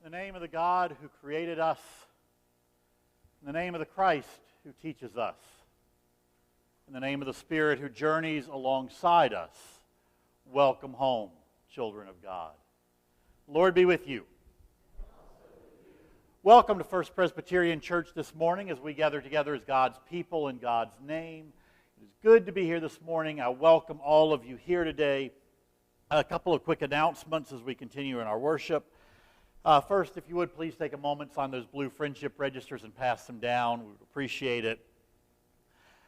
In the name of the God who created us, in the name of the Christ who teaches us, in the name of the Spirit who journeys alongside us, welcome home, children of God. Lord be with you. Welcome to First Presbyterian Church this morning as we gather together as God's people in God's name. It is good to be here this morning. I welcome all of you here today. A couple of quick announcements as we continue in our worship. First, if you would please take a moment, sign those blue friendship registers and pass them down. We would appreciate it.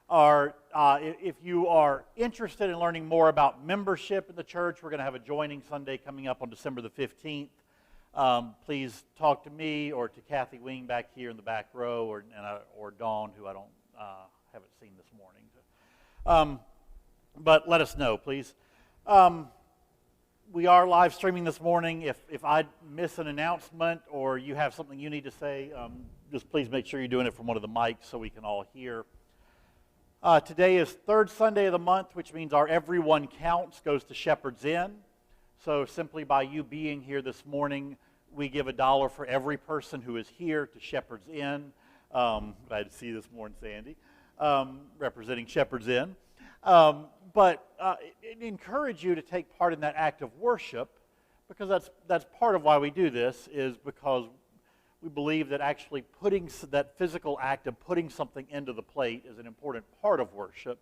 If you are interested in learning more about membership in the church, we're going to have a joining Sunday coming up on December the 15th. Please talk to me or to Kathy Wing back here in the back row, or Dawn, who I haven't seen this morning. But let us know, please. We are live streaming this morning. If I miss an announcement or you have something you need to say, just please make sure you're doing it from one of the mics so we can all hear. Today is third Sunday of the month, which means our Everyone Counts goes to Shepherd's Inn. So simply by you being here this morning, we give $1 for every person who is here to Shepherd's Inn. Glad to see you this morning, Sandy, representing Shepherd's Inn. But encourage you to take part in that act of worship, because that's part of why we do this, is because we believe that actually putting that physical act of putting something into the plate is an important part of worship.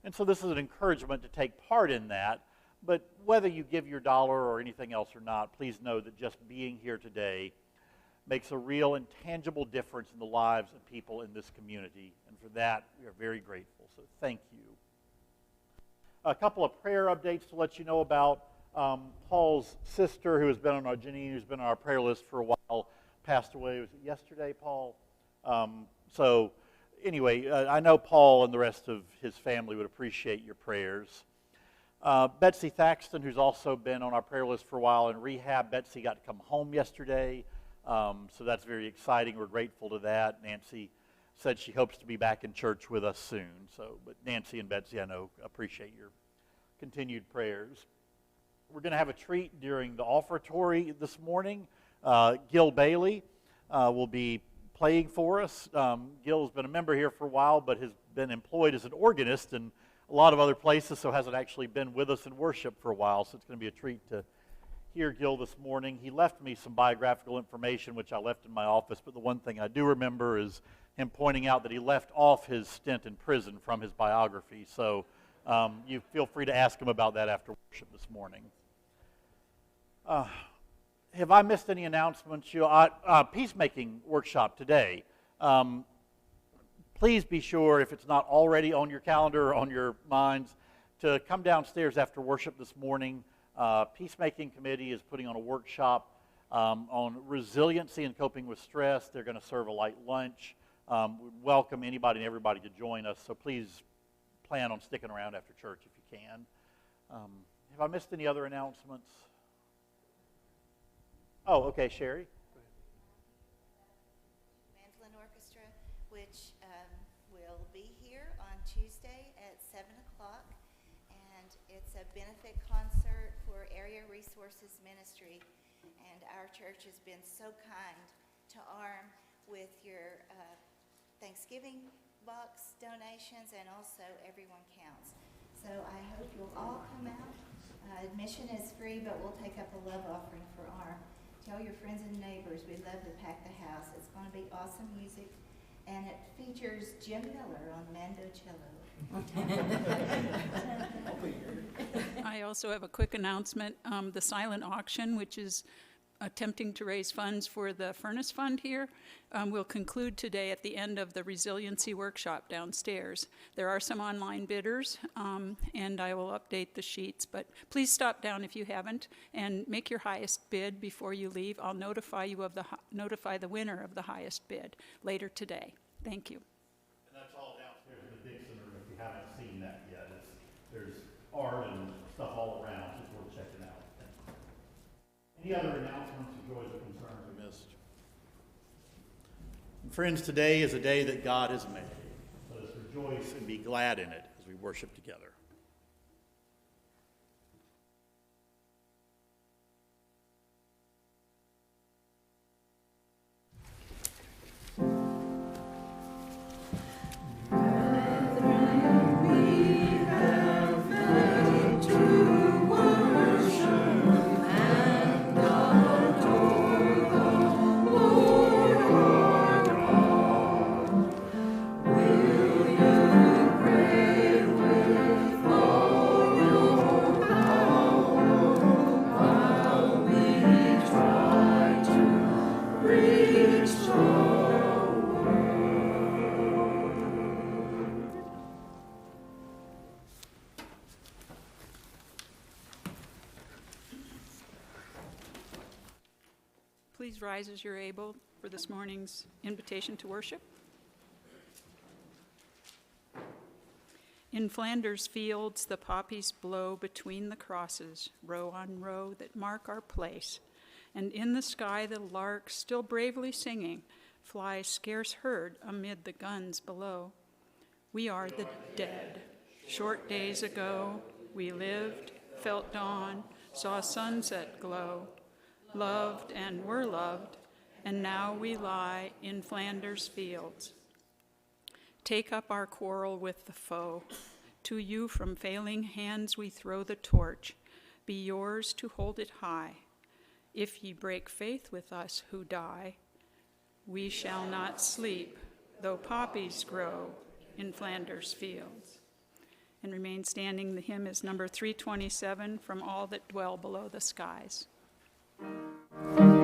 And so this is an encouragement to take part in that. But whether you give your dollar or anything else or not, please know that just being here today makes a real and tangible difference in the lives of people in this community. And for that, we are very grateful. So thank you. A couple of prayer updates to let you know about. Paul's sister, who's been on our prayer list for a while, passed away. Was it yesterday, Paul? So anyway, I know Paul and the rest of his family would appreciate your prayers. Betsy Thaxton, who's also been on our prayer list for a while in rehab. Betsy got to come home yesterday, so that's very exciting. We're grateful to that. Nancy said she hopes to be back in church with us soon. But Nancy and Betsy, I know, appreciate your continued prayers. We're going to have a treat during the offertory this morning. Gil Bailey will be playing for us. Gil's been a member here for a while, but has been employed as an organist in a lot of other places, so hasn't actually been with us in worship for a while. So it's going to be a treat to hear Gil this morning. He left me some biographical information, which I left in my office, but the one thing I do remember is him pointing out that he left off his stint in prison from his biography. So you feel free to ask him about that after worship this morning. Have I missed any announcements? Peacemaking workshop today. Please be sure, if it's not already on your calendar or on your minds, to come downstairs after worship this morning. Peacemaking Committee is putting on a workshop on resiliency and coping with stress. They're going to serve a light lunch. We welcome anybody and everybody to join us, so please plan on sticking around after church if you can. Have I missed any other announcements? Oh, okay, Sherry. Mandolin Orchestra, which will be here on Tuesday at 7 o'clock, and it's a benefit concert for Area Resources Ministry, and our church has been so kind to arm with your Thanksgiving box donations, and also Everyone Counts. So I hope you'll all come out. Admission is free, but we'll take up a love offering for ARM. Tell your friends and neighbors we'd love to pack the house. It's going to be awesome music, and it features Jim Miller on mandocello. I also have a quick announcement. The silent auction, which is attempting to raise funds for the Furnace Fund here, will conclude today at the end of the resiliency workshop downstairs. There are some online bidders, and I will update the sheets, but please stop down if you haven't and make your highest bid before you leave. I'll notify the winner of the highest bid later today. Thank you. And that's all downstairs in the Dixon room if you haven't seen that yet. There's art and stuff all around. It's worth checking out. Any other announcements, joys, or concerns we missed? Friends, today is a day that God has made. Let us rejoice and be glad in it as we worship together. please rise as you're able for this morning's invitation to worship. In Flanders fields the poppies blow between the crosses, row on row that mark our place. And in the sky the lark, still bravely singing, flies scarce heard amid the guns below. We are the dead. Short days ago we lived, felt dawn, saw sunset glow, loved and were loved, and now we lie in Flanders fields. Take up our quarrel with the foe. To you from failing hands we throw the torch. Be yours to hold it high. If ye break faith with us who die, we shall not sleep, though poppies grow in Flanders fields. And remain standing. The hymn is number 327, From All That Dwell Below the Skies. Hallelujah.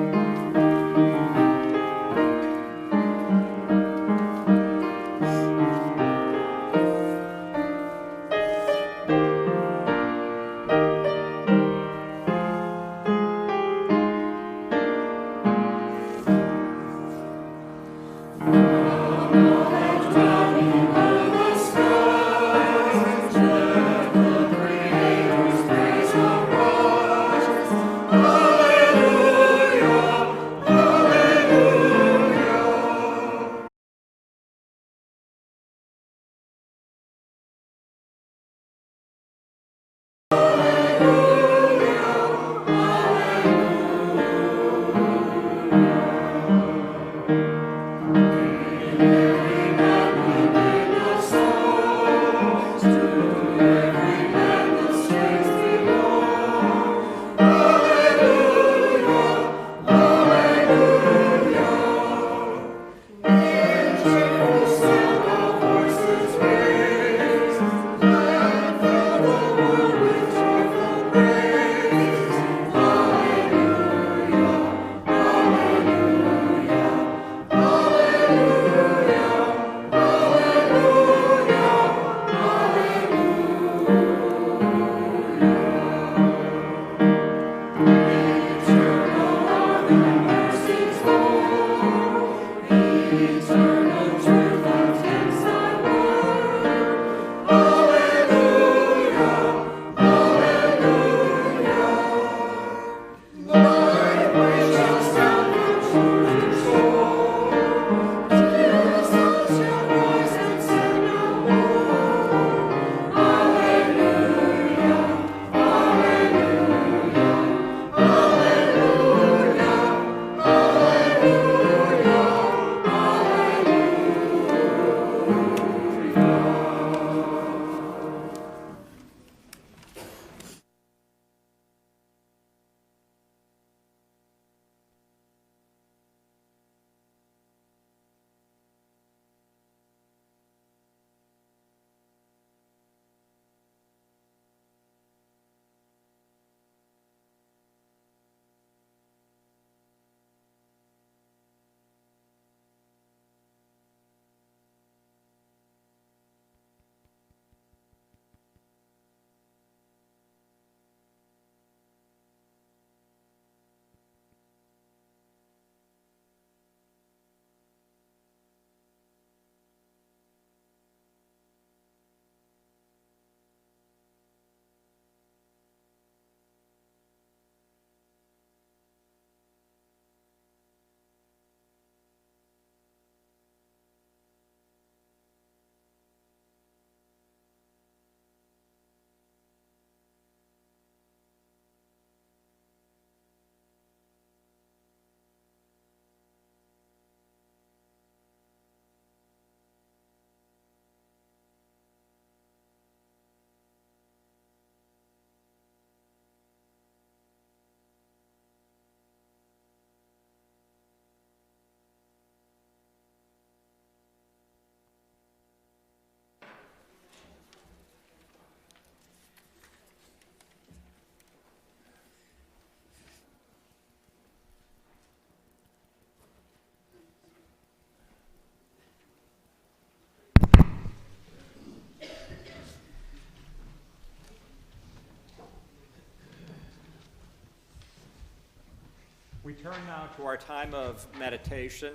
We turn now to our time of meditation.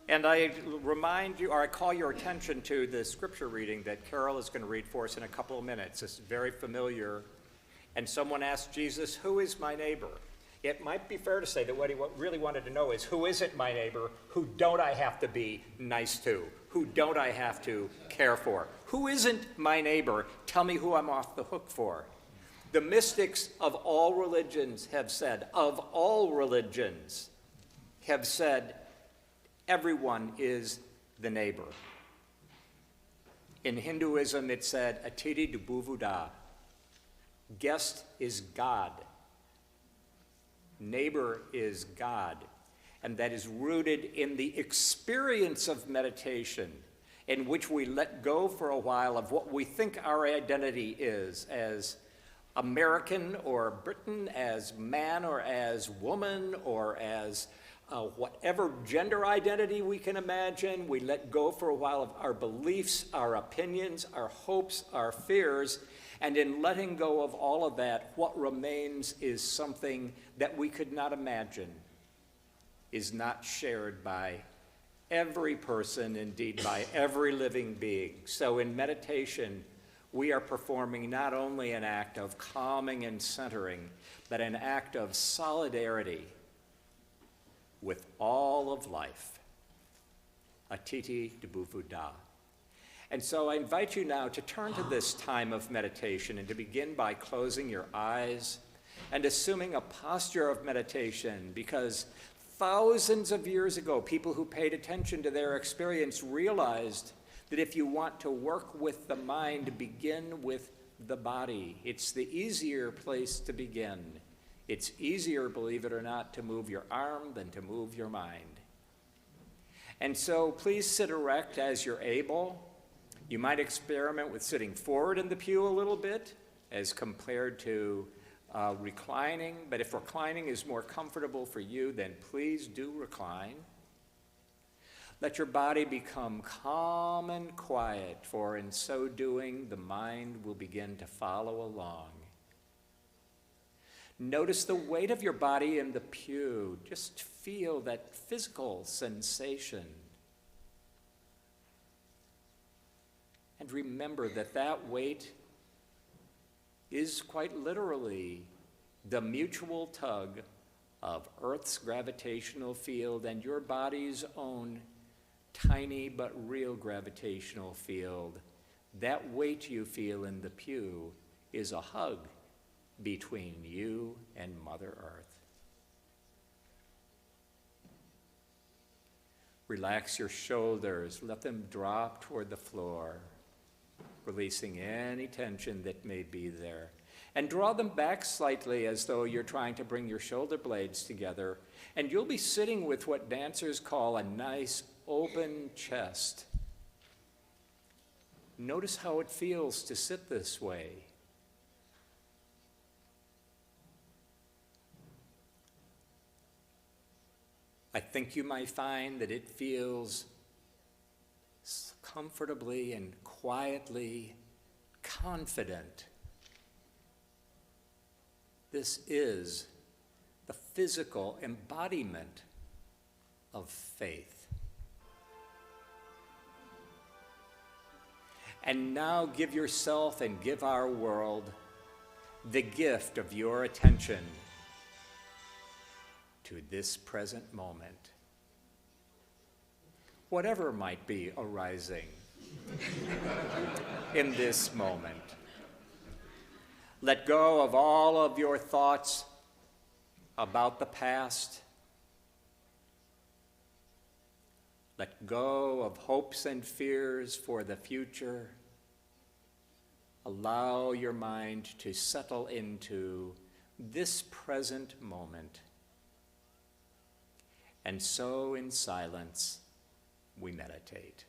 And I remind you, or I call your attention to the scripture reading that Carol is going to read for us in a couple of minutes. It's very familiar. And someone asked Jesus, "Who is my neighbor?" It might be fair to say that what he really wanted to know is, who isn't my neighbor? Who don't I have to be nice to? Who don't I have to care for? Who isn't my neighbor? Tell me who I'm off the hook for. The mystics of all religions have said, everyone is the neighbor. In Hinduism, it said, Atiti Dubuvuda. Guest is God. Neighbor is God. And that is rooted in the experience of meditation, in which we let go for a while of what we think our identity is as American or Briton, as man or as woman, or as whatever gender identity we can imagine. We let go for a while of our beliefs, our opinions, our hopes, our fears, and in letting go of all of that, what remains is something that we could not imagine is not shared by every person, indeed by every living being. So in meditation, we are performing not only an act of calming and centering, but an act of solidarity with all of life. Atiti Dubuvuda. And so I invite you now to turn to this time of meditation and to begin by closing your eyes and assuming a posture of meditation, because thousands of years ago, people who paid attention to their experience realized that if you want to work with the mind, begin with the body. It's the easier place to begin. It's easier, believe it or not, to move your arm than to move your mind. And so please sit erect as you're able. You might experiment with sitting forward in the pew a little bit as compared to reclining, but if reclining is more comfortable for you, then please do recline. Let your body become calm and quiet, for in so doing, the mind will begin to follow along. Notice the weight of your body in the pew. Just feel that physical sensation. And remember that that weight is quite literally the mutual tug of Earth's gravitational field and your body's own tiny but real gravitational field. That weight you feel in the pew is a hug between you and Mother Earth. Relax your shoulders, let them drop toward the floor, releasing any tension that may be there. And draw them back slightly as though you're trying to bring your shoulder blades together. And you'll be sitting with what dancers call a nice open chest. Notice how it feels to sit this way. I think you might find that it feels comfortably and quietly confident. This is the physical embodiment of faith. And now give yourself and give our world the gift of your attention to this present moment. Whatever might be arising in this moment. Let go of all of your thoughts about the past. Let go of hopes and fears for the future. Allow your mind to settle into this present moment. And so in silence, we meditate.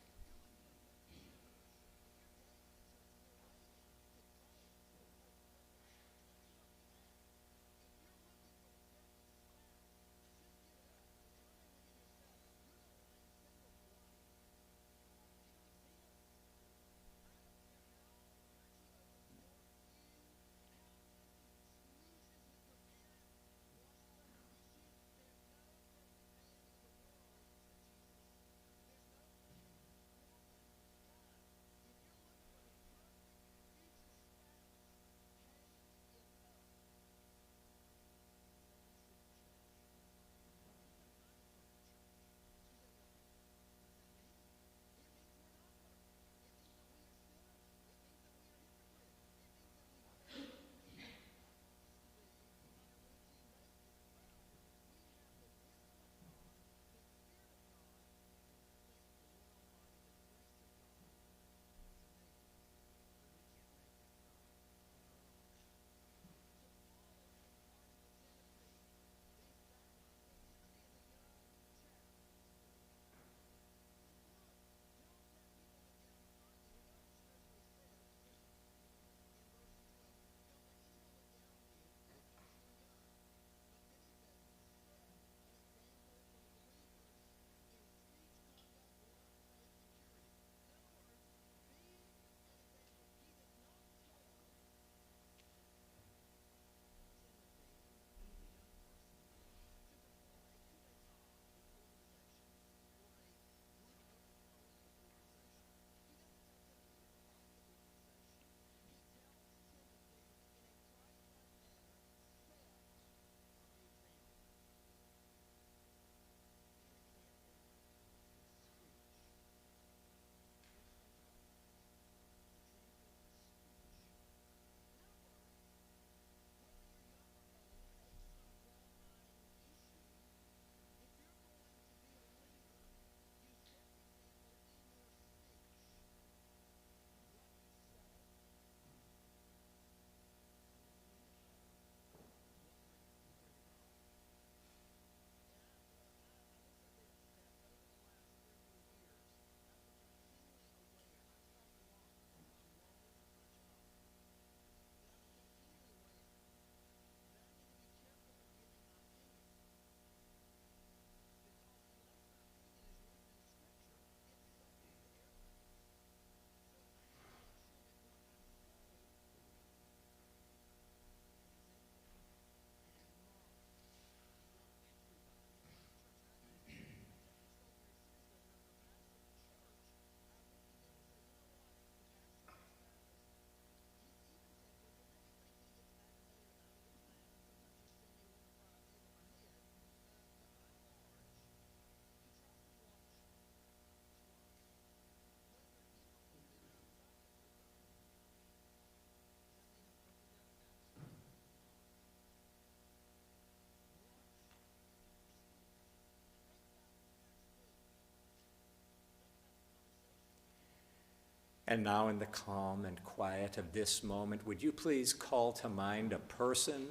And now in the calm and quiet of this moment, would you please call to mind a person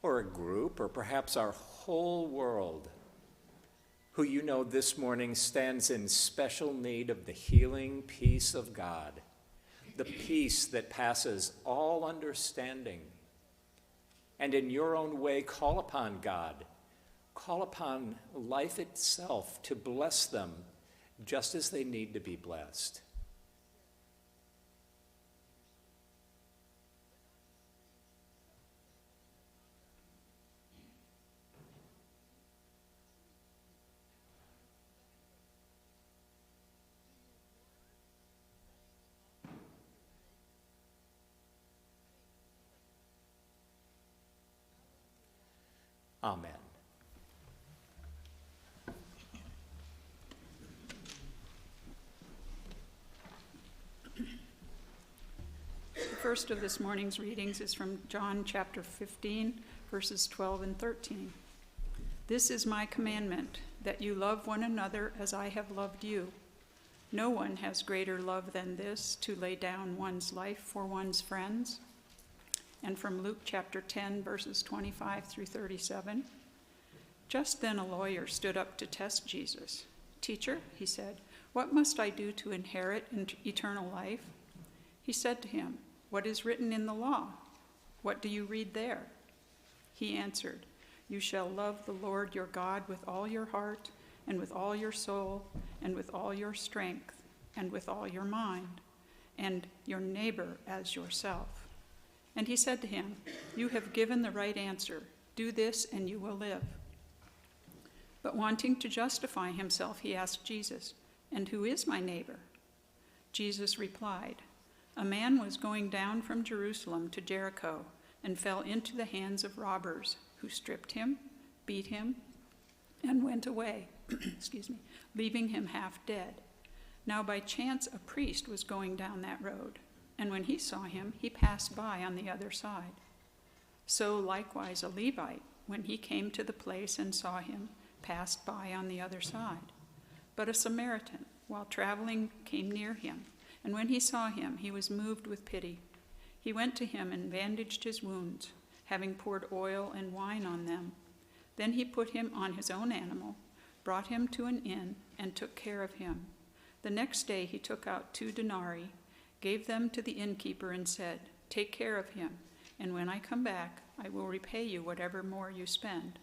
or a group or perhaps our whole world who you know this morning stands in special need of the healing peace of God, the peace that passes all understanding. And in your own way, call upon God, call upon life itself to bless them just as they need to be blessed. Amen. The first of this morning's readings is from John chapter 15, verses 12 and 13. This is my commandment, that you love one another as I have loved you. No one has greater love than this, to lay down one's life for one's friends. And from Luke chapter 10, verses 25 through 37. Just then a lawyer stood up to test Jesus. Teacher, he said, what must I do to inherit eternal life? He said to him, what is written in the law? What do you read there? He answered, you shall love the Lord your God with all your heart, and with all your soul, and with all your strength, and with all your mind, and your neighbor as yourself. And he said to him, you have given the right answer. Do this and you will live. But wanting to justify himself, he asked Jesus, and who is my neighbor? Jesus replied, a man was going down from Jerusalem to Jericho and fell into the hands of robbers, who stripped him, beat him, and went away, leaving him half dead. Now by chance a priest was going down that road, and when he saw him, he passed by on the other side. So likewise a Levite, when he came to the place and saw him, passed by on the other side. But a Samaritan, while traveling, came near him, and when he saw him, he was moved with pity. He went to him and bandaged his wounds, having poured oil and wine on them. Then he put him on his own animal, brought him to an inn, and took care of him. The next day he took out 2 denarii, gave them to the innkeeper, and said, take care of him, and when I come back, I will repay you whatever more you spend.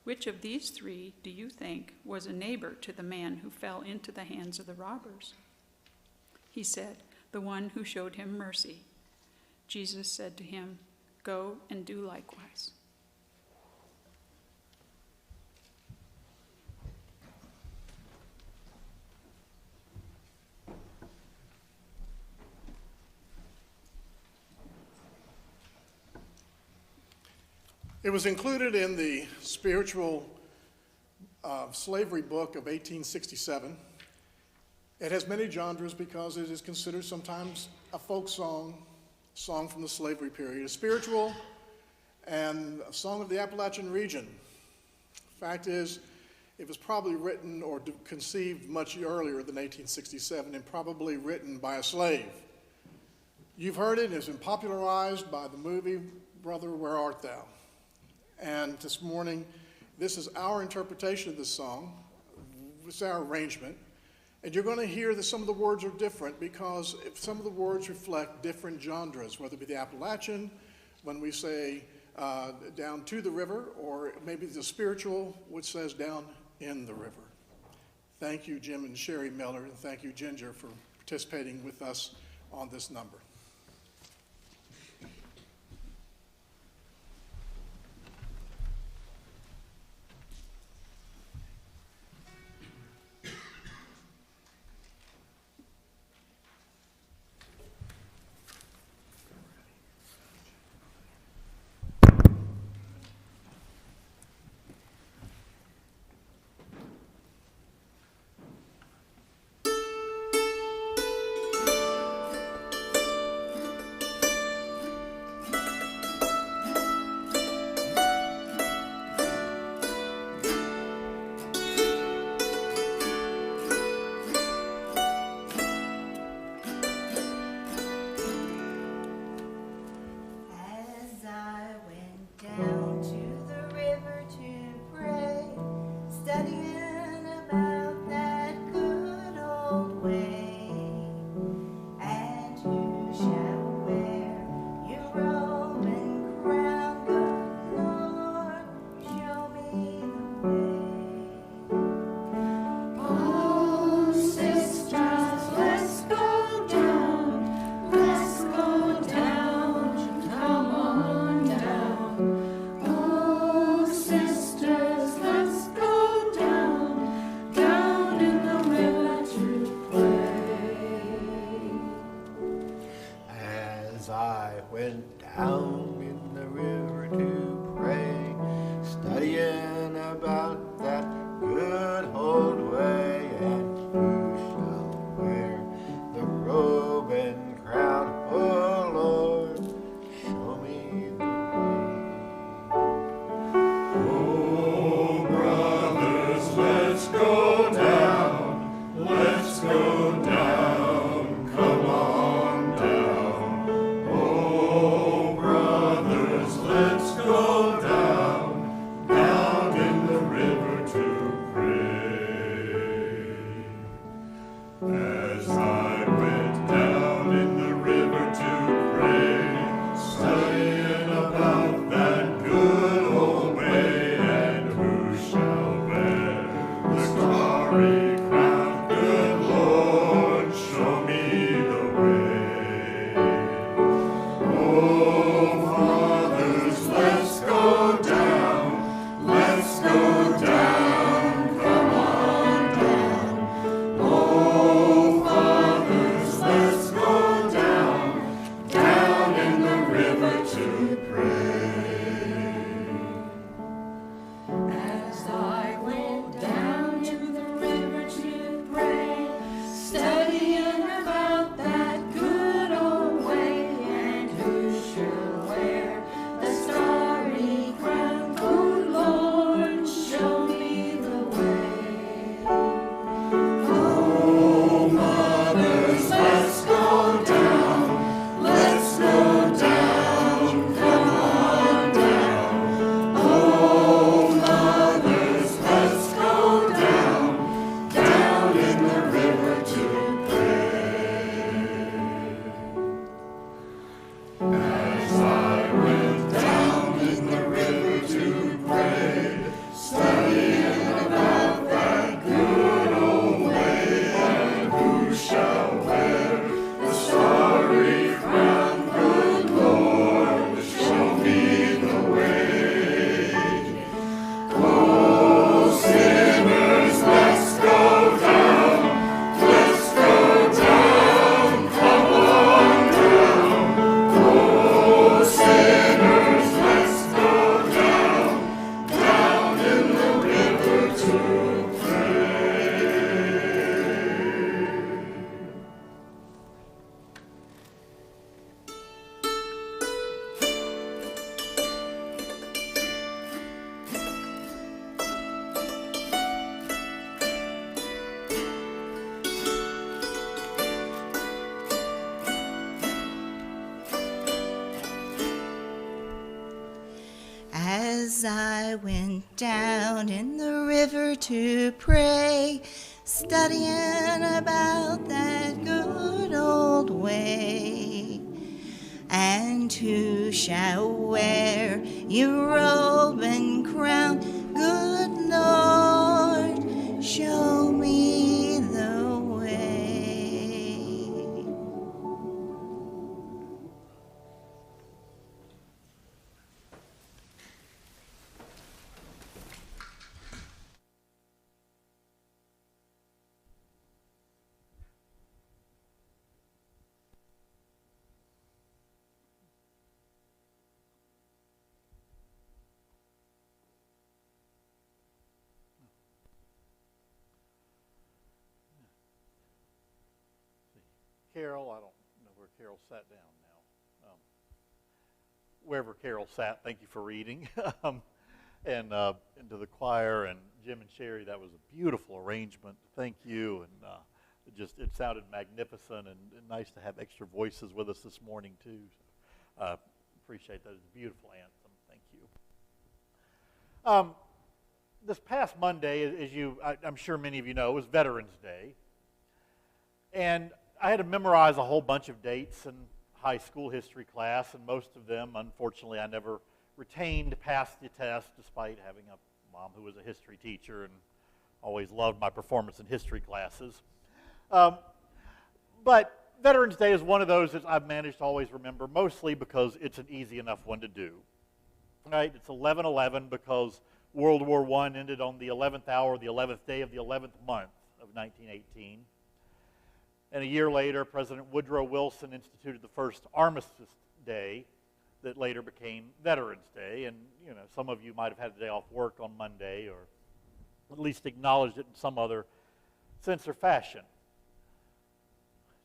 Which of these 3 do you think was a neighbor to the man who fell into the hands of the robbers? He said, the one who showed him mercy. Jesus said to him, go and do likewise. It was included in the spiritual slavery book of 1867. It has many genres because it is considered sometimes a folk song from the slavery period, a spiritual and a song of the Appalachian region. Fact is, it was probably written or conceived much earlier than 1867 and probably written by a slave. You've heard it, it's been popularized by the movie Brother, Where Art Thou? And this morning, this is our interpretation of this song. It's our arrangement. And you're going to hear that some of the words are different because some of the words reflect different genres, whether it be the Appalachian, when we say down to the river, or maybe the spiritual, which says down in the river. Thank you, Jim and Sherry Miller, and thank you, Ginger, for participating with us on this number. As I went down in the river to pray, studying about that good old way, and who shall wear your robe and crown, good Lord, show me the way. Carol, I don't know where Carol sat down now. Wherever Carol sat, thank you for reading. And to the choir and Jim and Sherry, that was a beautiful arrangement. Thank you. And it sounded magnificent and nice to have extra voices with us this morning too. Appreciate that. It's a beautiful anthem. Thank you. This past Monday, as I'm sure many of you know, was Veterans Day. And I had to memorize a whole bunch of dates in high school history class, and most of them, unfortunately, I never retained to pass the test, despite having a mom who was a history teacher and always loved my performance in history classes. But Veterans Day is one of those that I've managed to always remember, mostly because it's an easy enough one to do. Right? It's 11/11 because World War I ended on the 11th hour, the 11th day of the 11th month of 1918. And a year later, President Woodrow Wilson instituted the first Armistice Day that later became Veterans Day. And, you know, some of you might have had the day off work on Monday or at least acknowledged it in some other sense or fashion.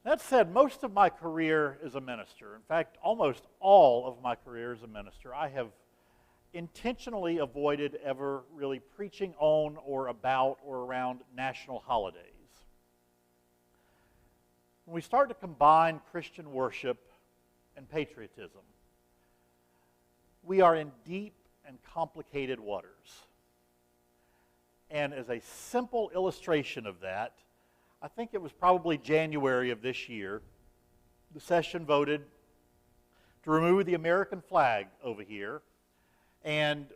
That said, most of my career as a minister, in fact, almost all of my career as a minister, I have intentionally avoided ever really preaching on or about or around national holidays. When we start to combine Christian worship and patriotism, we are in deep and complicated waters. And as a simple illustration of that, I think it was probably January of this year, the session voted to remove the American flag over here. And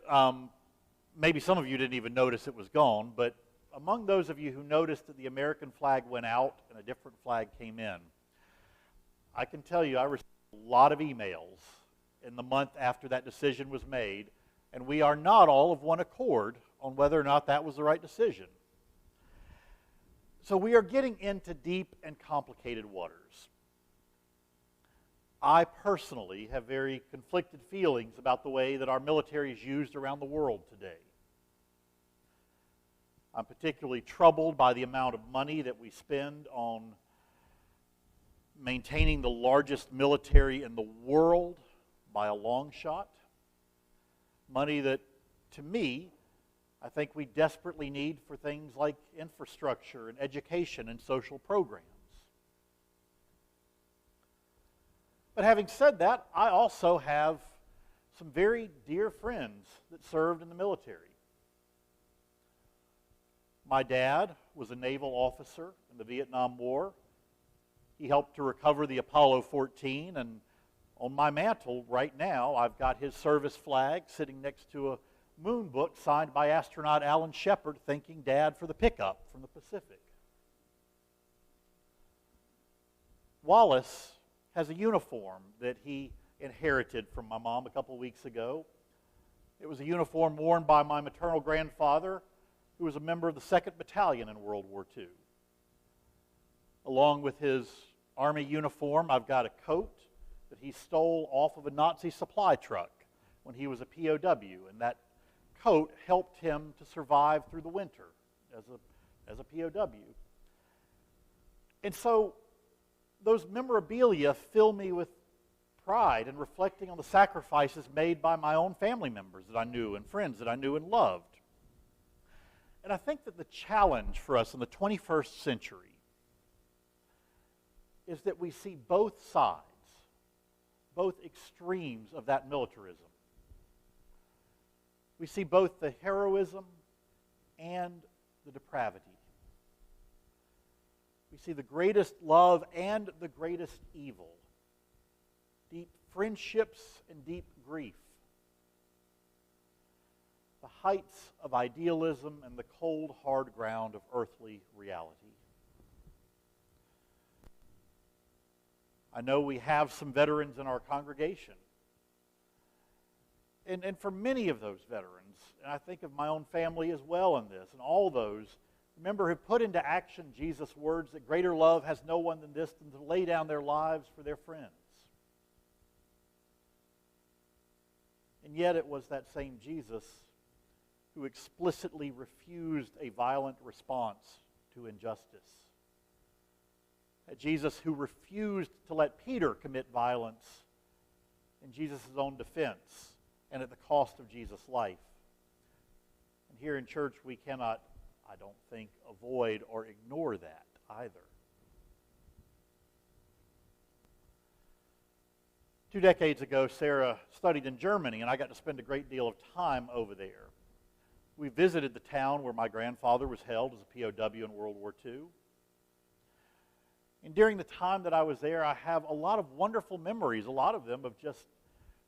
maybe some of you didn't even notice it was gone, but among those of you who noticed that the American flag went out and a different flag came in, I can tell you I received a lot of emails in the month after that decision was made, and we are not all of one accord on whether or not that was the right decision. So we are getting into deep and complicated waters. I personally have very conflicted feelings about the way that our military is used around the world today. I'm particularly troubled by the amount of money that we spend on maintaining the largest military in the world by a long shot. Money that, to me, I think we desperately need for things like infrastructure and education and social programs. But having said that, I also have some very dear friends that served in the military. My dad was a naval officer in the Vietnam War. He helped to recover the Apollo 14, and on my mantle right now, I've got his service flag sitting next to a moon book signed by astronaut Alan Shepard, thanking Dad for the pickup from the Pacific. Wallace has a uniform that he inherited from my mom a couple weeks ago. It was a uniform worn by my maternal grandfather, who was a member of the 2nd Battalion in World War II. Along with his Army uniform, I've got a coat that he stole off of a Nazi supply truck when he was a POW, and that coat helped him to survive through the winter as a POW. And so those memorabilia fill me with pride in reflecting on the sacrifices made by my own family members that I knew and friends that I knew and loved. And I think that the challenge for us in the 21st century is that we see both sides, both extremes of that militarism. We see both the heroism and the depravity. We see the greatest love and the greatest evil, deep friendships and deep grief, the heights of idealism and the cold, hard ground of earthly reality. I know we have some veterans in our congregation. And for many of those veterans, and I think of my own family as well in this, and all those, remember, who put into action Jesus' words that greater love has no one than this, than to lay down their lives for their friends. And yet it was that same Jesus who explicitly refused a violent response to injustice. That Jesus who refused to let Peter commit violence in Jesus' own defense and at the cost of Jesus' life. And here in church we cannot, I don't think, avoid or ignore that either. 2 decades ago, Sarah studied in Germany, and I got to spend a great deal of time over there. We visited the town where my grandfather was held as a POW in World War II. And during the time that I was there, I have a lot of wonderful memories, a lot of them of just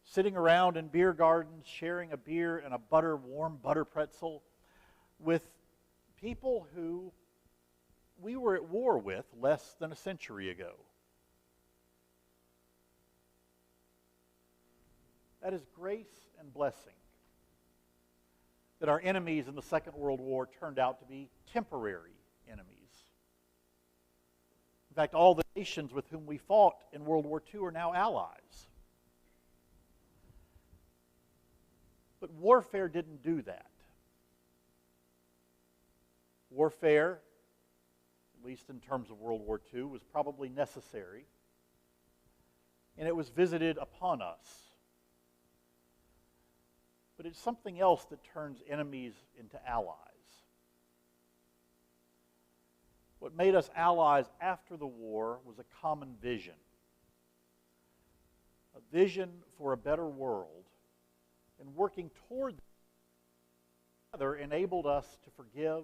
sitting around in beer gardens, sharing a beer and a warm butter pretzel with people who we were at war with less than a century ago. That is grace and blessing. That our enemies in the Second World War turned out to be temporary enemies. In fact, all the nations with whom we fought in World War II are now allies. But warfare didn't do that. Warfare, at least in terms of World War II, was probably necessary, and it was visited upon us. But it's something else that turns enemies into allies. What made us allies after the war was a common vision. A vision for a better world. And working toward together enabled us to forgive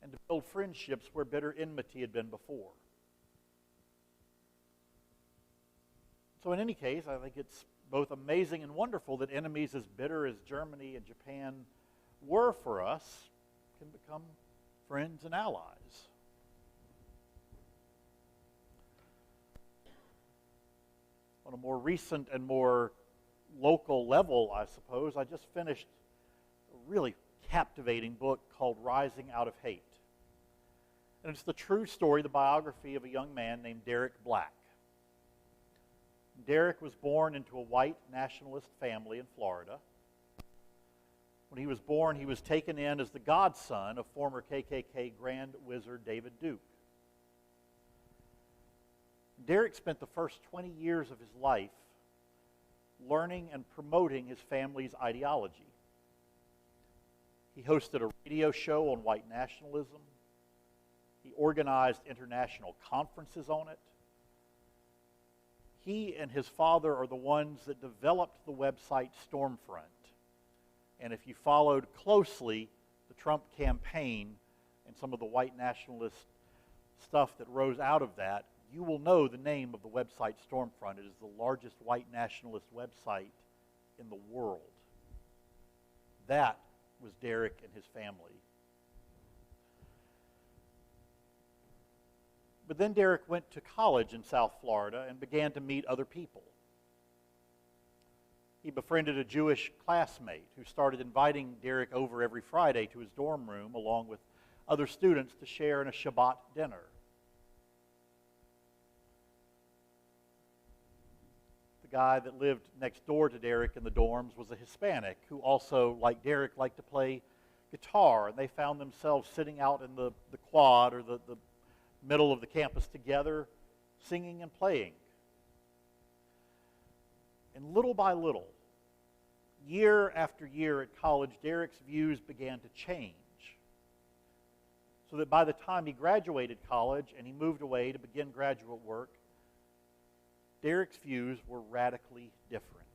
and to build friendships where bitter enmity had been before. So in any case, I think it's both amazing and wonderful that enemies as bitter as Germany and Japan were for us can become friends and allies. On a more recent and more local level, I suppose, I just finished a really captivating book called Rising Out of Hate. And it's the true story, the biography of a young man named Derek Black. Derek was born into a white nationalist family in Florida. When he was born, he was taken in as the godson of former KKK Grand Wizard David Duke. Derek spent the first 20 years of his life learning and promoting his family's ideology. He hosted a radio show on white nationalism. He organized international conferences on it. He and his father are the ones that developed the website Stormfront. And if you followed closely the Trump campaign and some of the white nationalist stuff that rose out of that, you will know the name of the website Stormfront. It is the largest white nationalist website in the world. That was Derek and his family. But then Derek went to college in South Florida and began to meet other people. He befriended a Jewish classmate who started inviting Derek over every Friday to his dorm room along with other students to share in a Shabbat dinner. The guy that lived next door to Derek in the dorms was a Hispanic who also, like Derek, liked to play guitar. And they found themselves sitting out in the quad or the middle of the campus together, singing and playing. And little by little, year after year at college, Derek's views began to change. So that by the time he graduated college and he moved away to begin graduate work, Derek's views were radically different.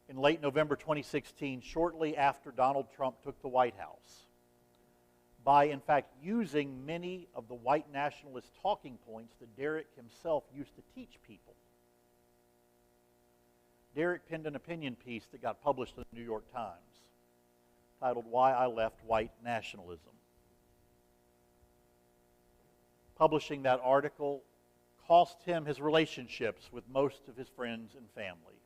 In late November 2016, shortly after Donald Trump took the White House, by in fact using many of the white nationalist talking points that Derek himself used to teach people, Derek penned an opinion piece that got published in the New York Times titled "Why I Left White Nationalism." Publishing that article cost him his relationships with most of his friends and family.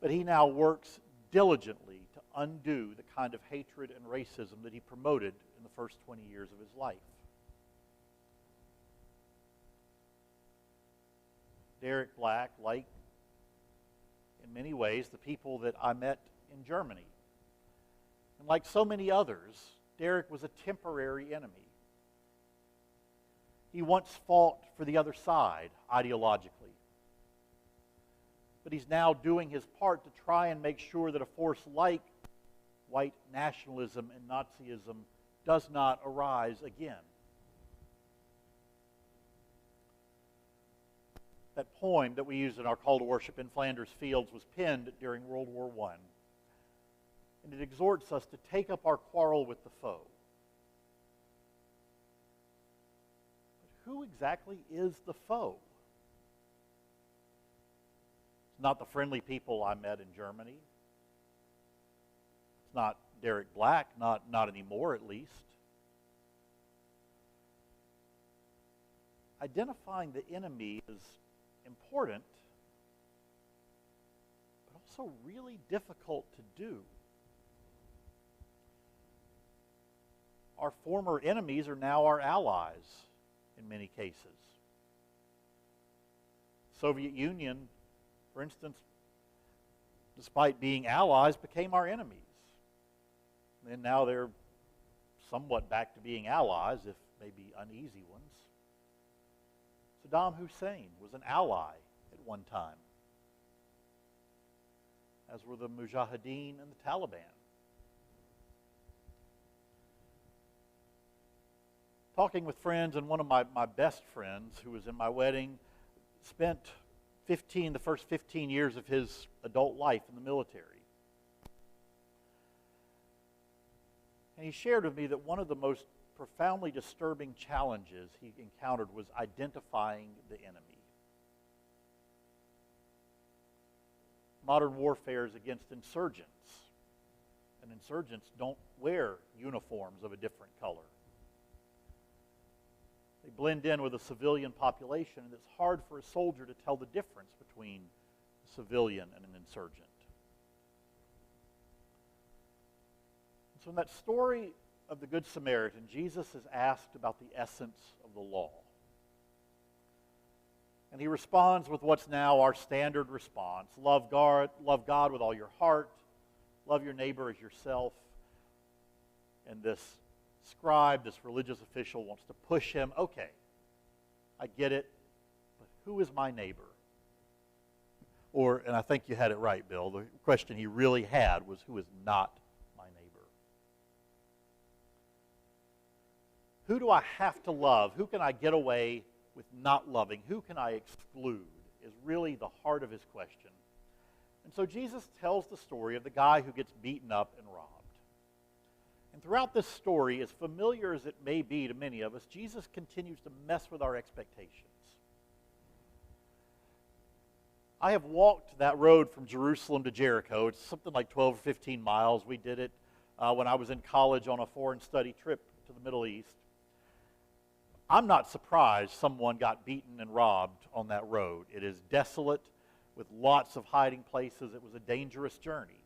But he now works diligently to undo the kind of hatred and racism that he promoted in the first 20 years of his life. Derek Black, like in many ways the people that I met in Germany, and like so many others, Derek was a temporary enemy. He once fought for the other side ideologically. But he's now doing his part to try and make sure that a force like white nationalism and Nazism does not arise again. That poem that we use in our call to worship in Flanders Fields was penned during World War I. And it exhorts us to take up our quarrel with the foe. Who exactly is the foe? It's not the friendly people I met in Germany. It's not Derek Black, not anymore at least. Identifying the enemy is important, but also really difficult to do. Our former enemies are now our allies in many cases. Soviet Union, for instance, despite being allies, became our enemies. And now they're somewhat back to being allies, if maybe uneasy ones. Saddam Hussein was an ally at one time, as were the Mujahideen and the Taliban. Talking with friends, and one of my best friends who was in my wedding spent the first 15 years of his adult life in the military. And he shared with me that one of the most profoundly disturbing challenges he encountered was identifying the enemy. Modern warfare is against insurgents, and insurgents don't wear uniforms of a different color. They blend in with the civilian population, and it's hard for a soldier to tell the difference between a civilian and an insurgent. So in that story of the Good Samaritan, Jesus is asked about the essence of the law. And he responds with what's now our standard response. Love God with all your heart. Love your neighbor as yourself. And this scribe, this religious official, wants to push him. Okay, I get it, but who is my neighbor? And I think you had it right, Bill. The question he really had was, who is not my neighbor? Who do I have to love? Who can I get away with not loving? Who can I exclude? Is really the heart of his question. And so Jesus tells the story of the guy who gets beaten up and robbed. And throughout this story, as familiar as it may be to many of us, Jesus continues to mess with our expectations. I have walked that road from Jerusalem to Jericho. It's something like 12 or 15 miles. We did it when I was in college on a foreign study trip to the Middle East. I'm not surprised someone got beaten and robbed on that road. It is desolate with lots of hiding places. It was a dangerous journey.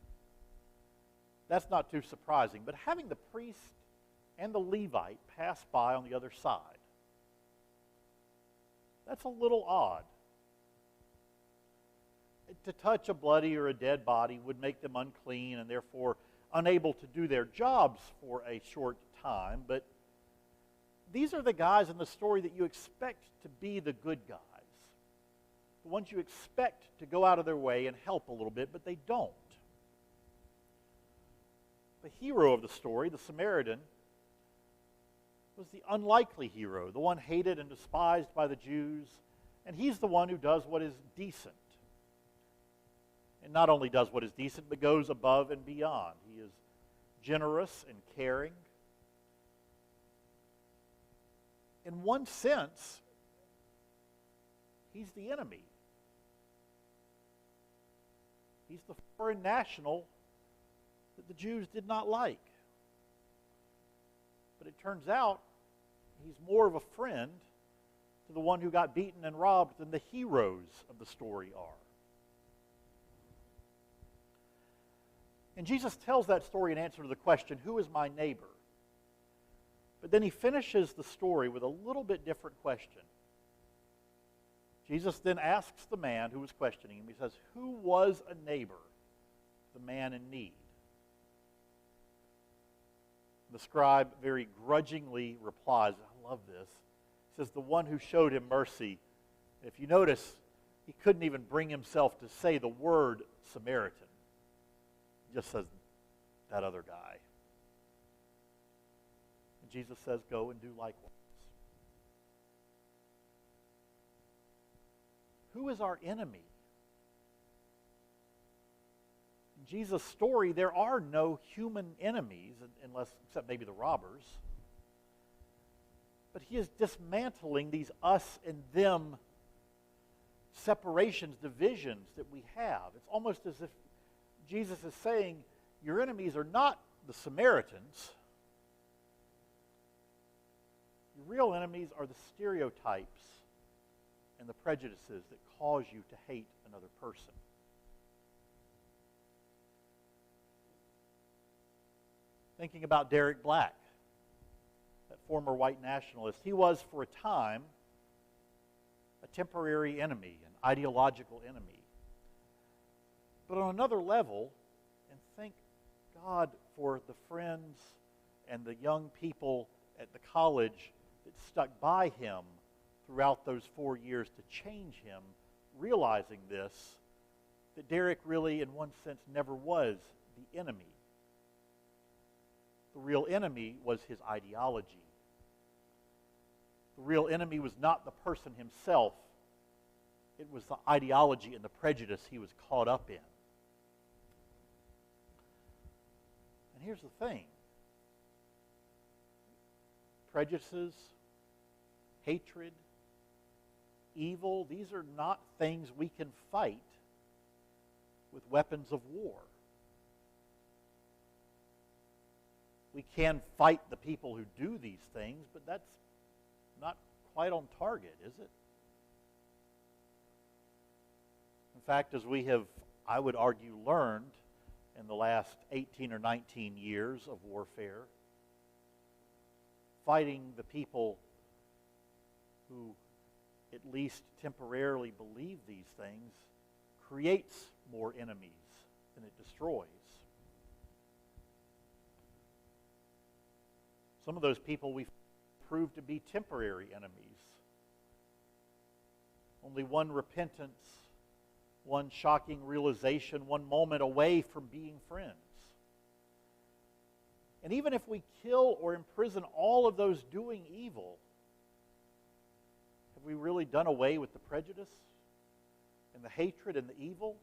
That's not too surprising. But having the priest and the Levite pass by on the other side, that's a little odd. To touch a bloody or a dead body would make them unclean and therefore unable to do their jobs for a short time. But these are the guys in the story that you expect to be the good guys. The ones you expect to go out of their way and help a little bit, but they don't. The hero of the story, the Samaritan, was the unlikely hero, the one hated and despised by the Jews, and he's the one who does what is decent. And not only does what is decent, but goes above and beyond. He is generous and caring. In one sense, he's the enemy. He's the foreign national that the Jews did not like. But it turns out he's more of a friend to the one who got beaten and robbed than the heroes of the story are. And Jesus tells that story in answer to the question, who is my neighbor? But then he finishes the story with a little bit different question. Jesus then asks the man who was questioning him, he says, who was a neighbor, the man in need? The scribe very grudgingly replies, I love this. He says, the one who showed him mercy. If you notice, he couldn't even bring himself to say the word Samaritan. He just says, that other guy. And Jesus says, go and do likewise. Who is our enemy? In Jesus' story, there are no human enemies, except maybe the robbers. But he is dismantling these us and them separations, divisions that we have. It's almost as if Jesus is saying, your enemies are not the Samaritans. Your real enemies are the stereotypes and the prejudices that cause you to hate another person. Thinking about Derek Black, that former white nationalist, he was for a time a temporary enemy, an ideological enemy. But on another level, and thank God for the friends and the young people at the college that stuck by him throughout those 4 years to change him, realizing this, that Derek really, in one sense, never was the enemy. The real enemy was his ideology. The real enemy was not the person himself. It was the ideology and the prejudice he was caught up in. And here's the thing. Prejudices, hatred, evil, these are not things we can fight with weapons of war. We can fight the people who do these things, but that's not quite on target, is it? In fact, as we have, I would argue, learned in the last 18 or 19 years of warfare, fighting the people who at least temporarily believe these things creates more enemies than it destroys. Some of those people we prove to be temporary enemies. Only one repentance, one shocking realization, one moment away from being friends. And even if we kill or imprison all of those doing evil, have we really done away with the prejudice and the hatred and the evil?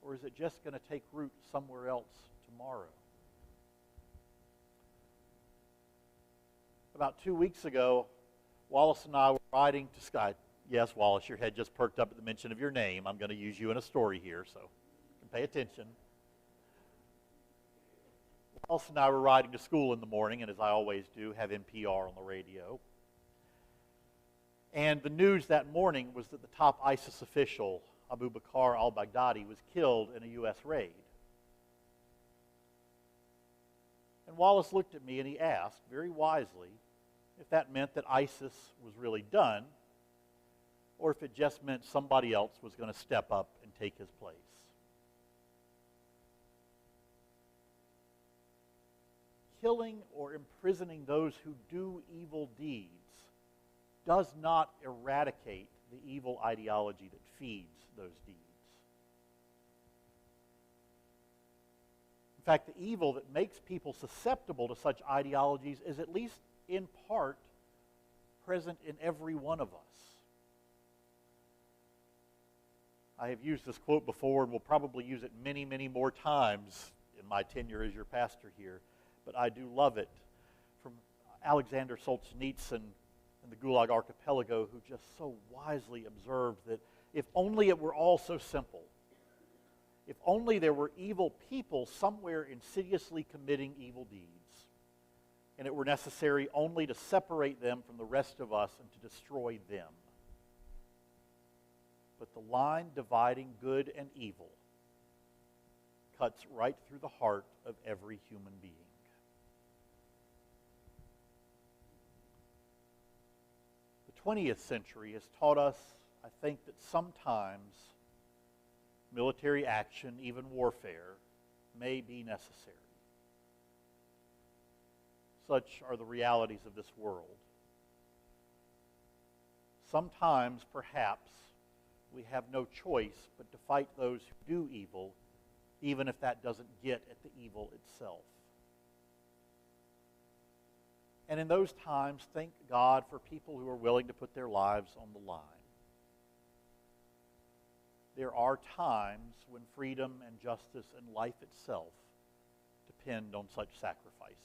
Or is it just going to take root somewhere else tomorrow? About 2 weeks ago, Wallace and I were riding to Sky. Yes, Wallace, your head just perked up at the mention of your name. I'm going to use you in a story here, so you can pay attention. Wallace and I were riding to school in the morning, and as I always do, have NPR on the radio. And the news that morning was that the top ISIS official, Abu Bakr al-Baghdadi, was killed in a U.S. raid. And Wallace looked at me and he asked, very wisely, if that meant that ISIS was really done, or if it just meant somebody else was going to step up and take his place. Killing or imprisoning those who do evil deeds does not eradicate the evil ideology that feeds those deeds. In fact, the evil that makes people susceptible to such ideologies is at least in part present in every one of us. I have used this quote before and will probably use it many, many more times in my tenure as your pastor here, but I do love it, from Alexander Solzhenitsyn in the Gulag Archipelago, who just so wisely observed that if only it were all so simple, if only there were evil people somewhere insidiously committing evil deeds, and it were necessary only to separate them from the rest of us and to destroy them. But the line dividing good and evil cuts right through the heart of every human being. The 20th century has taught us, I think, that sometimes military action, even warfare, may be necessary. Such are the realities of this world. Sometimes, perhaps, we have no choice but to fight those who do evil, even if that doesn't get at the evil itself. And in those times, thank God for people who are willing to put their lives on the line. There are times when freedom and justice and life itself depend on such sacrifices.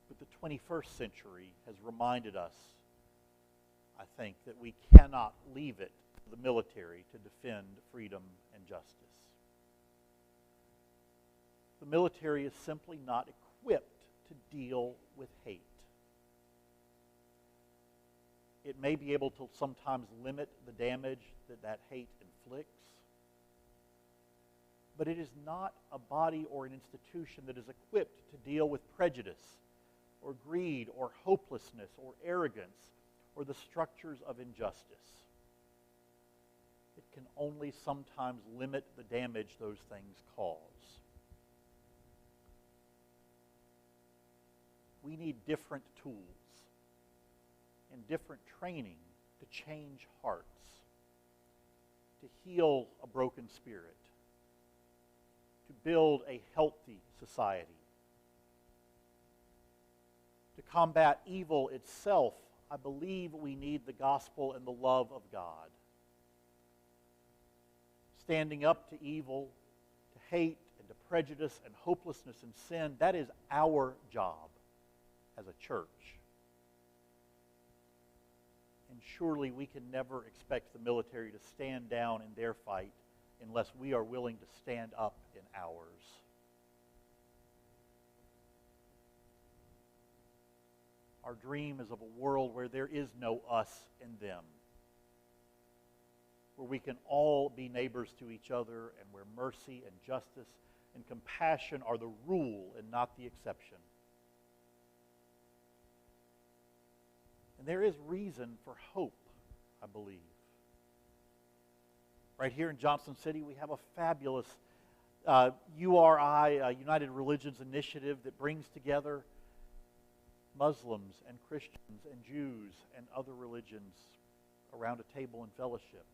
But the 21st century has reminded us, I think, that we cannot leave it to the military to defend freedom and justice. The military is simply not equipped to deal with hate. It may be able to sometimes limit the damage that hate inflicts, but it is not a body or an institution that is equipped to deal with prejudice or greed or hopelessness or arrogance or the structures of injustice. It can only sometimes limit the damage those things cause. We need different tools and different training to change hearts, to heal a broken spirit, to build a healthy society. To combat evil itself, I believe we need the gospel and the love of God. Standing up to evil, to hate, and to prejudice and hopelessness and sin, that is our job as a church. And surely we can never expect the military to stand down in their fight unless we are willing to stand up in ours. Our dream is of a world where there is no us and them, where we can all be neighbors to each other, and where mercy and justice and compassion are the rule and not the exception. And there is reason for hope, I believe. Right here in Johnson City, we have a fabulous URI, United Religions Initiative, that brings together Muslims and Christians and Jews and other religions around a table in fellowship.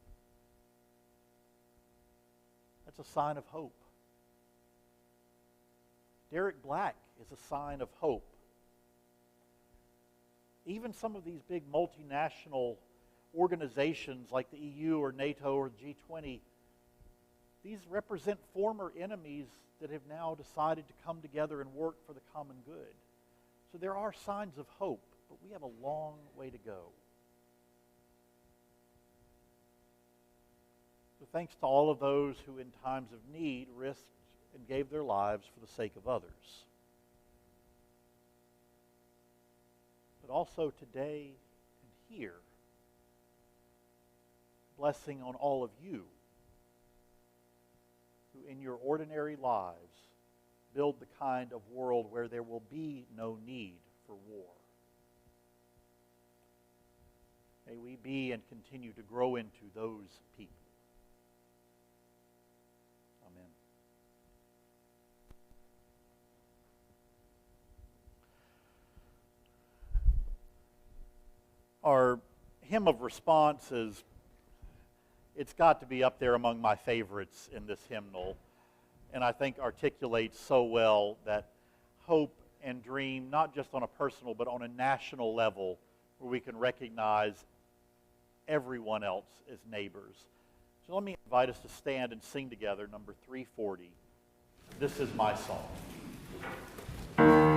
That's a sign of hope. Derek Black is a sign of hope. Even some of these big multinational organizations like the EU or NATO or G20, these represent former enemies that have now decided to come together and work for the common good. So there are signs of hope, but we have a long way to go. So thanks to all of those who in times of need risked and gave their lives for the sake of others. But also today and here, blessing on all of you who in your ordinary lives build the kind of world where there will be no need for war. May we be and continue to grow into those people. Amen. Our hymn of response is, it's got to be up there among my favorites in this hymnal, and I think articulates so well that hope and dream, not just on a personal but on a national level, where we can recognize everyone else as neighbors. So let me invite us to stand and sing together number 340, This Is My Song. Oh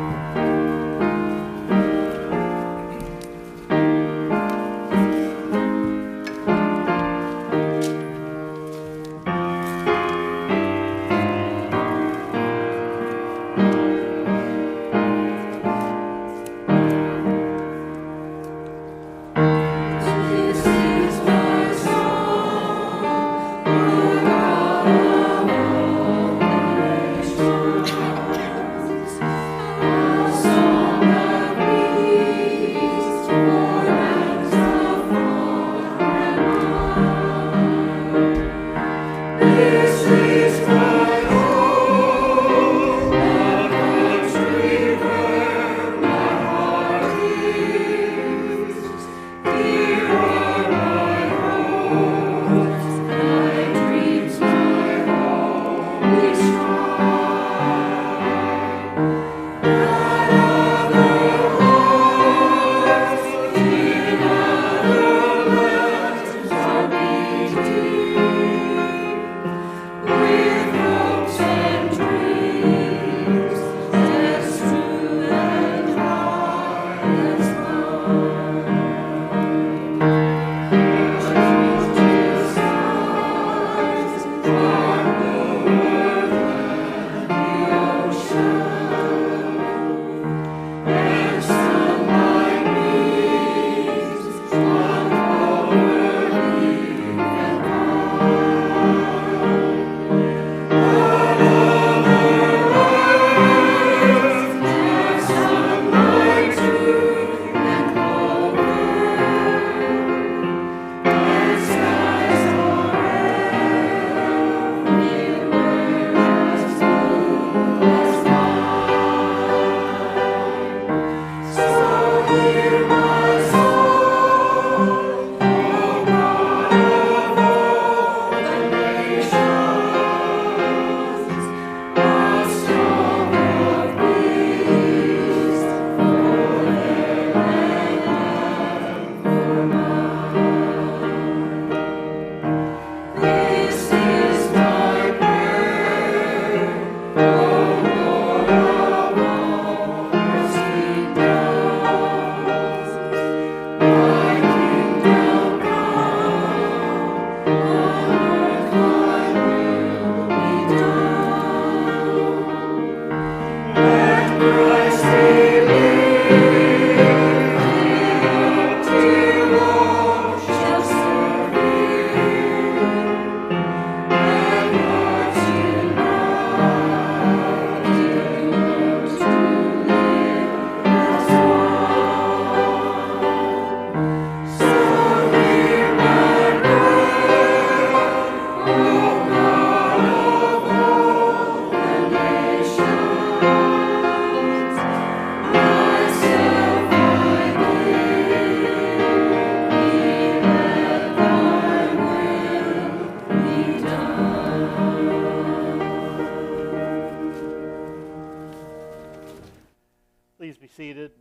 seated.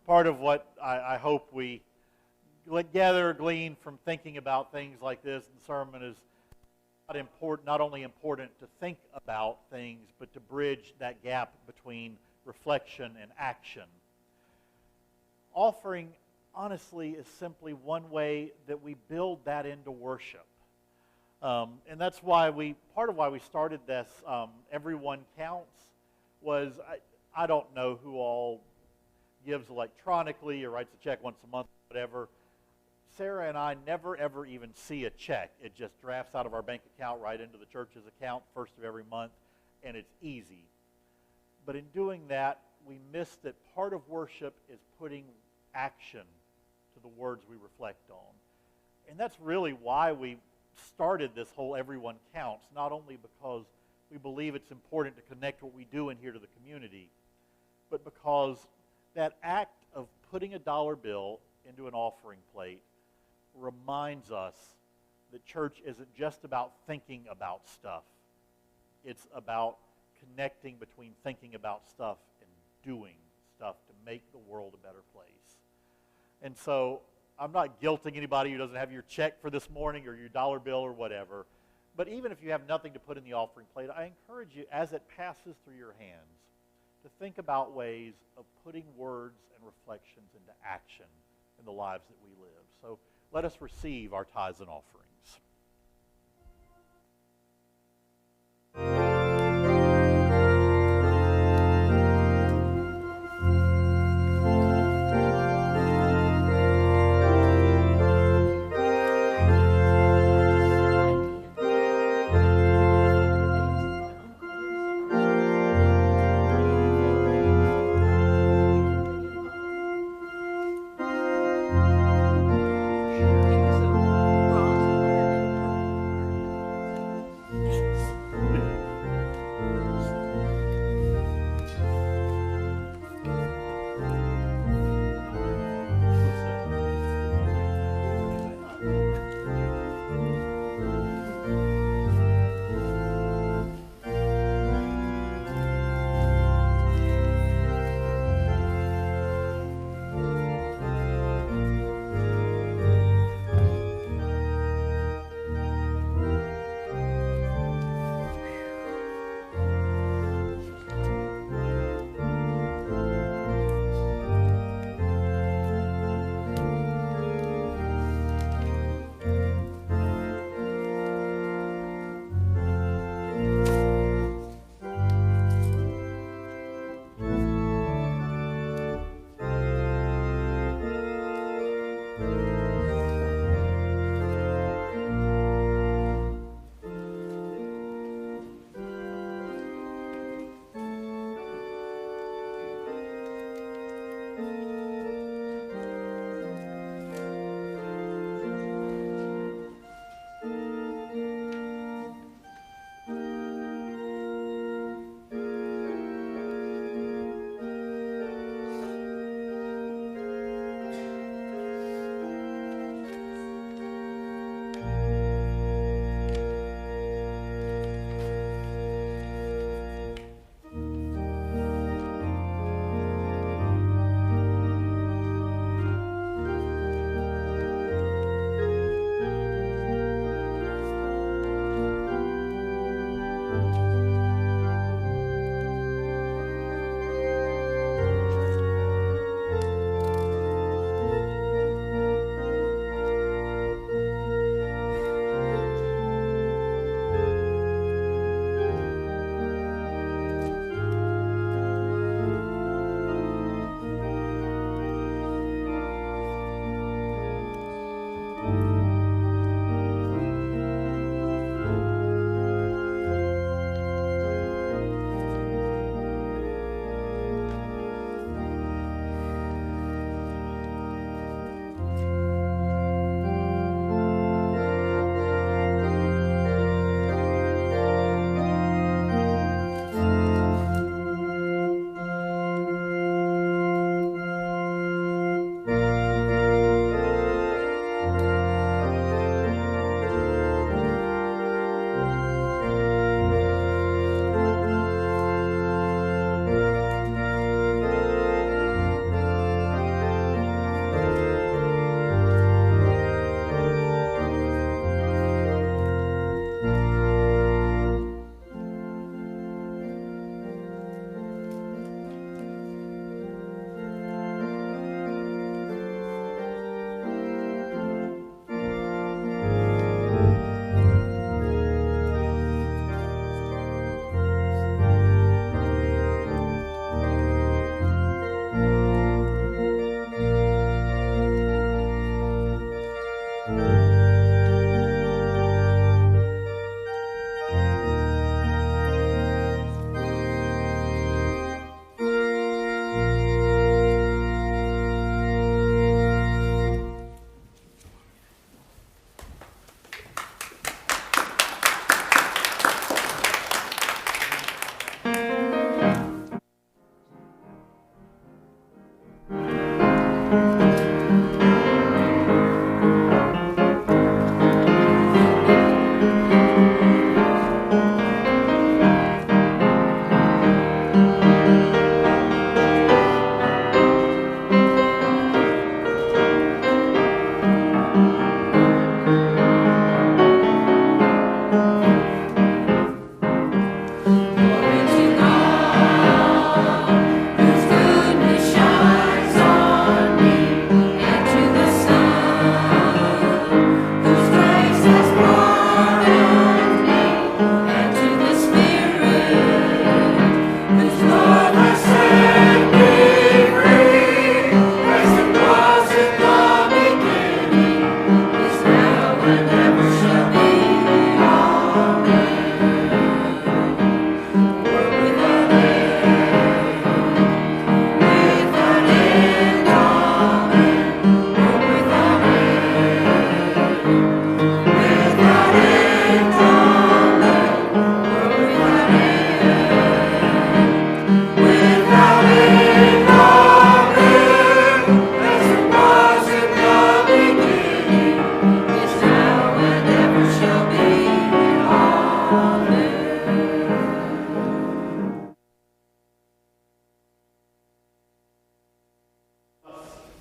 Part of what I hope we gather, glean from thinking about things like this in the sermon is not only important to think about things, but to bridge that gap between reflection and action. Offering, honestly, is simply one way that we build that into worship. And that's why part of why we started this, Everyone Counts, was I don't know who all gives electronically or writes a check once a month, whatever. Sarah and I never, ever even see a check. It just drafts out of our bank account right into the church's account first of every month, and it's easy. But in doing that, we miss that part of worship is putting action to the words we reflect on. And that's really why we started this whole Everyone Counts, not only because we believe it's important to connect what we do in here to the community, but because that act of putting a dollar bill into an offering plate reminds us that church isn't just about thinking about stuff. It's about connecting between thinking about stuff and doing stuff to make the world a better place. And so I'm not guilting anybody who doesn't have your check for this morning or your dollar bill or whatever. But even if you have nothing to put in the offering plate, I encourage you, as it passes through your hands, to think about ways of putting words and reflections into action in the lives that we live. So let us receive our tithes and offerings.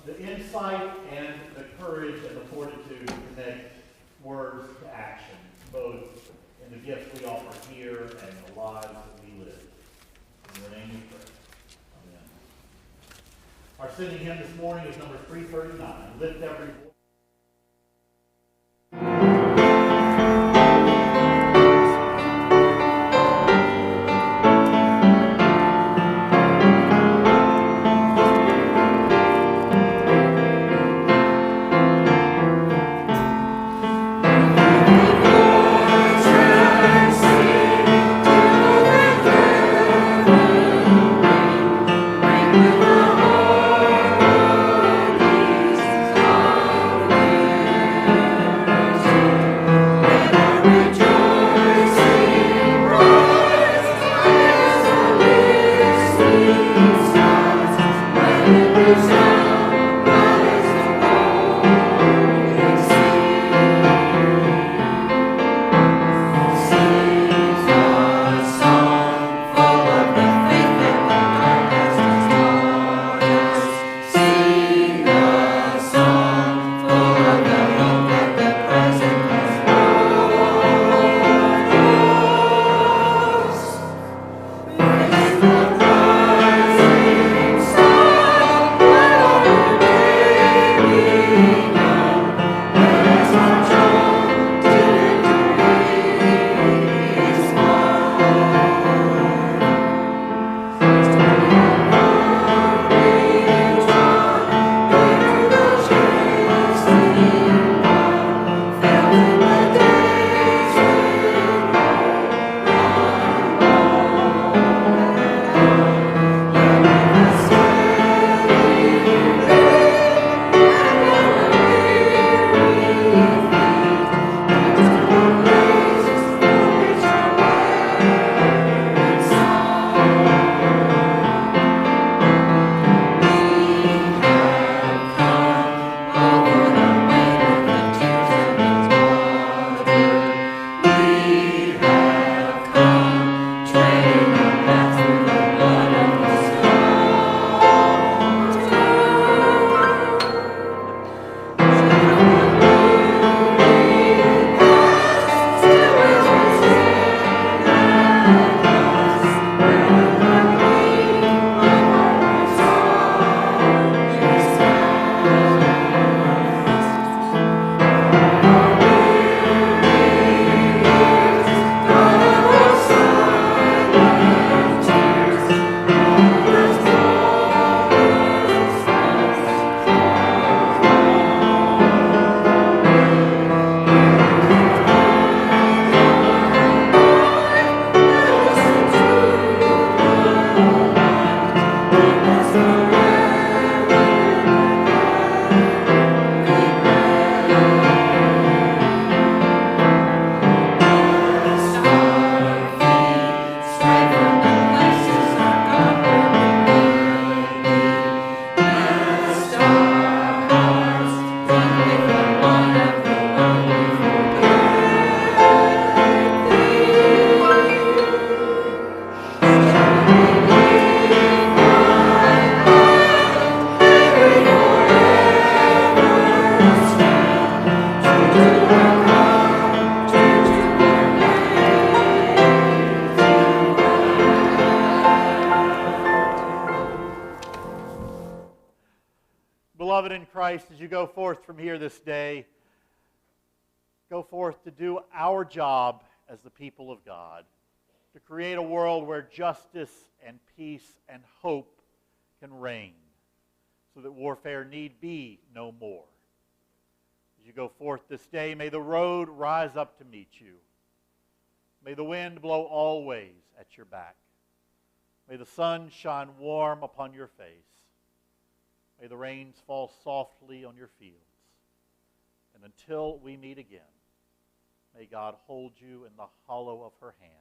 The insight and the courage and the fortitude to connect words to action, both in the gifts we offer here and the lives that we live. In your name we pray. Amen. Our singing hymn this morning is number 339, Lift Every Voice. Beloved in Christ, as you go forth from here this day, go forth to do our job as the people of God, to create a world where justice and peace and hope can reign, so that warfare need be no more. As you go forth this day, may the road rise up to meet you. May the wind blow always at your back. May the sun shine warm upon your face. May the rains fall softly on your fields. And until we meet again, may God hold you in the hollow of her hand